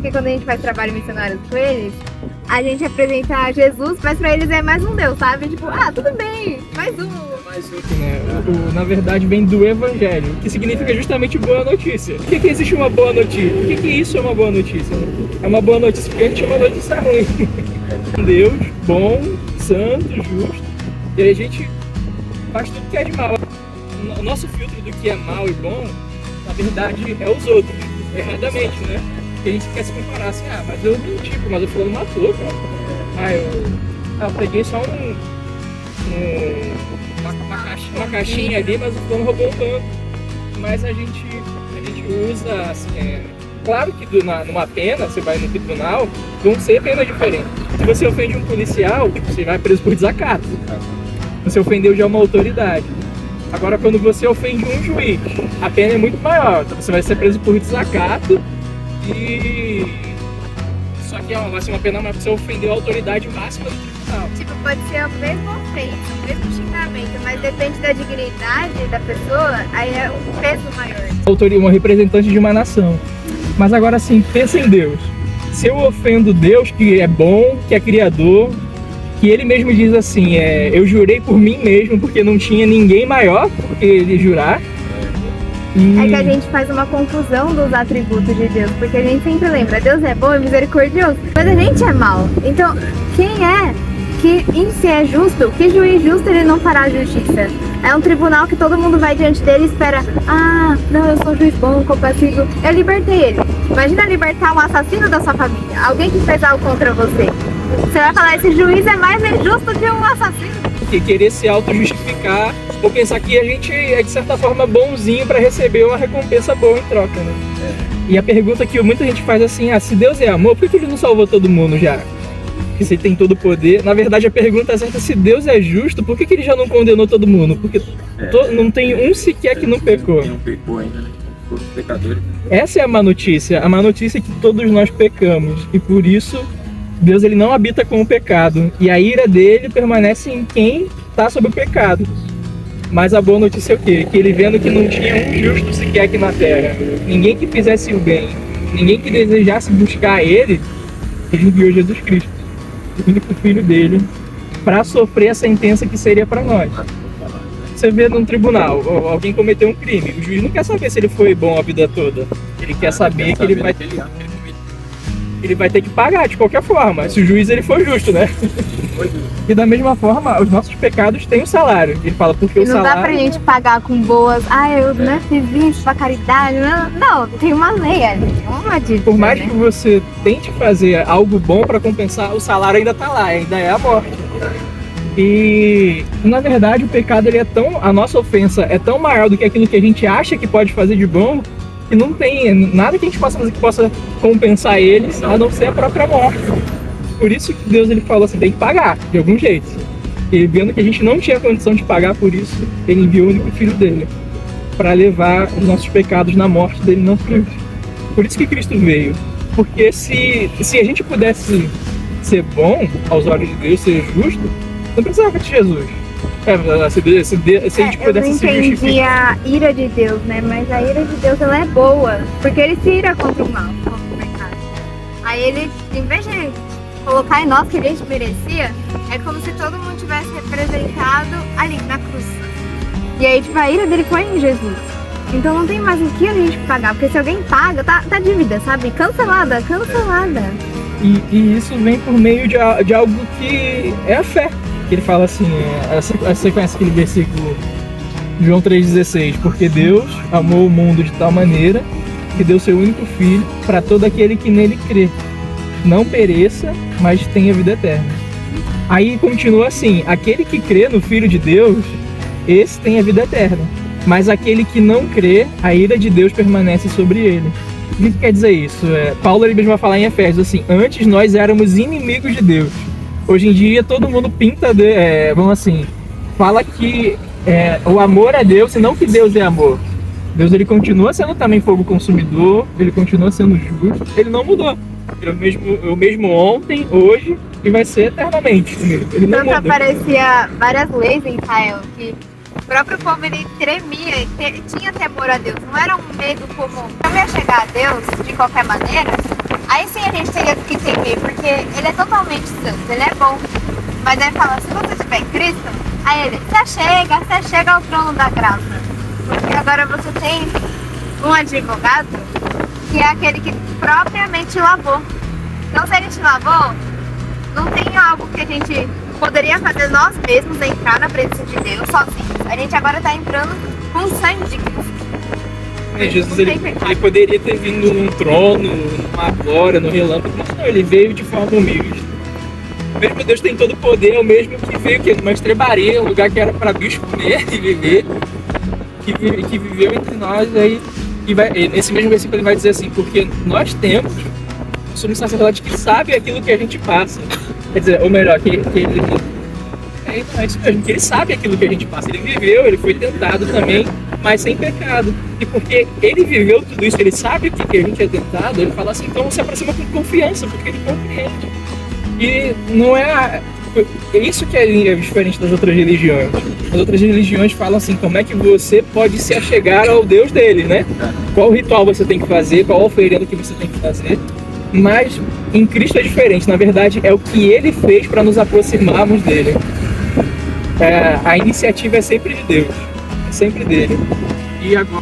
porque quando a gente faz trabalho missionário com eles, a gente apresenta Jesus, mas pra eles é mais um Deus, sabe? Tipo, tudo bem, mais um. Mais outro, né? Na verdade, vem do Evangelho, que significa justamente boa notícia. Por que existe uma boa notícia? Por que isso é uma boa notícia? É uma boa notícia porque a gente chama notícia ruim. Um Deus bom, santo, justo, e a gente faz tudo que é de mal. O nosso filtro do que é mal e bom, na verdade, é os outros, erradamente, né? Porque a gente quer se comparar assim, mas eu menti, mas eu fulano matou, cara. Eu peguei só uma caixinha ali, mas o fulano roubou um banco. Mas a gente usa, assim, claro que numa pena, você vai no tribunal, vão ser penas diferentes. Se você ofende um policial, você vai preso por desacato. Você ofendeu já uma autoridade. Agora, quando você ofende um juiz, a pena é muito maior. Então você vai ser preso por desacato e... Só que vai ser uma pena maior porque você ofendeu a autoridade máxima do tribunal. Tipo, pode ser a mesma ofensa, o mesmo xingamento, mas depende da dignidade da pessoa, aí é um peso maior. Uma representante de uma nação. Mas agora sim, pensa em Deus. Se eu ofendo Deus, que é bom, que é criador, que ele mesmo diz assim, eu jurei por mim mesmo, porque não tinha ninguém maior por que ele jurar. É que a gente faz uma confusão dos atributos de Deus, porque a gente sempre lembra, Deus é bom e misericordioso, mas a gente é mau. Então, quem é que em si é justo? Que juiz justo ele não fará justiça? É um tribunal que todo mundo vai diante dele e espera, não, eu sou juiz bom, compassivo, eu libertei ele. Imagina libertar um assassino da sua família, alguém que fez algo contra você. Você vai falar, esse juiz é mais injusto que um assassino. Que querer se auto-justificar ou pensar que a gente é de certa forma bonzinho para receber uma recompensa boa em troca, né? E a pergunta que muita gente faz assim, se Deus é amor, por que ele não salvou todo mundo já? Porque se ele tem todo o poder. Na verdade, a pergunta é certa, se Deus é justo, por que ele já não condenou todo mundo? Porque não tem um sequer que não pecou. Não pecou ainda, né? Todos os pecadores. Essa é a má notícia. A má notícia é que todos nós pecamos. E por isso, Deus ele não habita com o pecado. E a ira dele permanece em quem está sob o pecado. Mas a boa notícia é o quê? Que ele vendo que não tinha um justo sequer aqui na terra, ninguém que fizesse o bem, ninguém que desejasse buscar ele enviou Jesus Cristo, o único filho dele, para sofrer a sentença que seria para nós. Você vê num tribunal, alguém cometeu um crime, o juiz não quer saber se ele foi bom a vida toda, ele quer saber que ele vai ter que pagar de qualquer forma, se o juiz ele for justo, né? E da mesma forma, os nossos pecados têm um salário. Ele fala porque o salário... Não dá pra gente pagar com boas, eu né, fiz isso pra caridade. Não, tem uma lei ali, uma dívida. Por mais que você tente fazer algo bom para compensar, o salário ainda tá lá, ainda é a morte. E na verdade o pecado ele a nossa ofensa é tão maior do que aquilo que a gente acha que pode fazer de bom, que não tem nada que a gente possa fazer que possa compensar eles, a não ser a própria morte. Por isso que Deus ele falou assim, tem que pagar, de algum jeito. E vendo que a gente não tinha condição de pagar por isso, ele enviou o único filho dele para levar os nossos pecados na morte dele não cruz. Por isso que Cristo veio. Porque se a gente pudesse ser bom aos olhos de Deus, ser justo, não precisava de Jesus. Se a gente pudesse se justificar. Eu não entendi justificar. a ira de Deus, né? Mas a ira de Deus ela é boa, porque ele se ira contra o mal, contra o pecado. Aí ele, em vez de colocar em nós que a gente merecia, é como se todo mundo tivesse representado ali na cruz. E aí, tipo, a ira dele foi em Jesus. Então não tem mais o que a gente pagar, porque se alguém paga, tá dívida, sabe? Cancelada. E isso vem por meio de algo que é a fé. Que ele fala assim, você conhece aquele versículo João 3,16, porque Deus amou o mundo de tal maneira que deu seu único filho para todo aquele que nele crê. Não pereça, mas tenha vida eterna. Aí continua assim, aquele que crê no Filho de Deus, esse tem a vida eterna. Mas aquele que não crê, a ira de Deus permanece sobre ele. O que quer dizer isso? Paulo ele mesmo vai falar em Efésios assim, antes nós éramos inimigos de Deus. Hoje em dia todo mundo pinta, vamos assim, fala que o amor é Deus e não que Deus é amor. Deus ele continua sendo também fogo consumidor, ele continua sendo justo, ele não mudou. O mesmo ontem, hoje e vai ser eternamente. Ele não muda. Aparecia várias leis em Israel que o próprio povo ele tremia e tinha temor a Deus. Não era um medo comum. Como ia chegar a Deus de qualquer maneira, Aí sim a gente teria que temer, porque ele é totalmente santo, ele é bom. Mas aí fala, se você estiver em Cristo, aí ele, você chega ao trono da graça. Porque agora você tem um advogado que é aquele que propriamente lavou. Então se ele te lavou, não tem algo que a gente poderia fazer nós mesmos, entrar na presença de Deus sozinhos. A gente agora está entrando com o sangue de Cristo. Jesus ele poderia ter vindo num trono, numa glória, no relâmpago, mas não, ele veio de forma humilde. O mesmo Deus tem todo o poder, é o mesmo que veio aqui numa estrebaria, um lugar que era para bicho comer e viver, que viveu entre nós. Aí, nesse mesmo versículo ele vai dizer assim, porque nós temos um sumo sacerdote que sabe aquilo que a gente passa. Quer dizer, ou melhor, que ele é isso mesmo, que ele sabe aquilo que a gente passa. Ele viveu, ele foi tentado também, mas sem pecado. E porque ele viveu tudo isso, ele sabe o que a gente é tentado, ele fala assim, então se aproxima com confiança, porque ele compreende. E não é isso que é diferente das outras religiões. As outras religiões falam assim, como é que você pode se achegar ao Deus dele, né? Qual ritual você tem que fazer, qual oferenda que você tem que fazer. Mas em Cristo é diferente, na verdade é o que ele fez para nos aproximarmos dele. A iniciativa é sempre de Deus, é sempre dele. E agora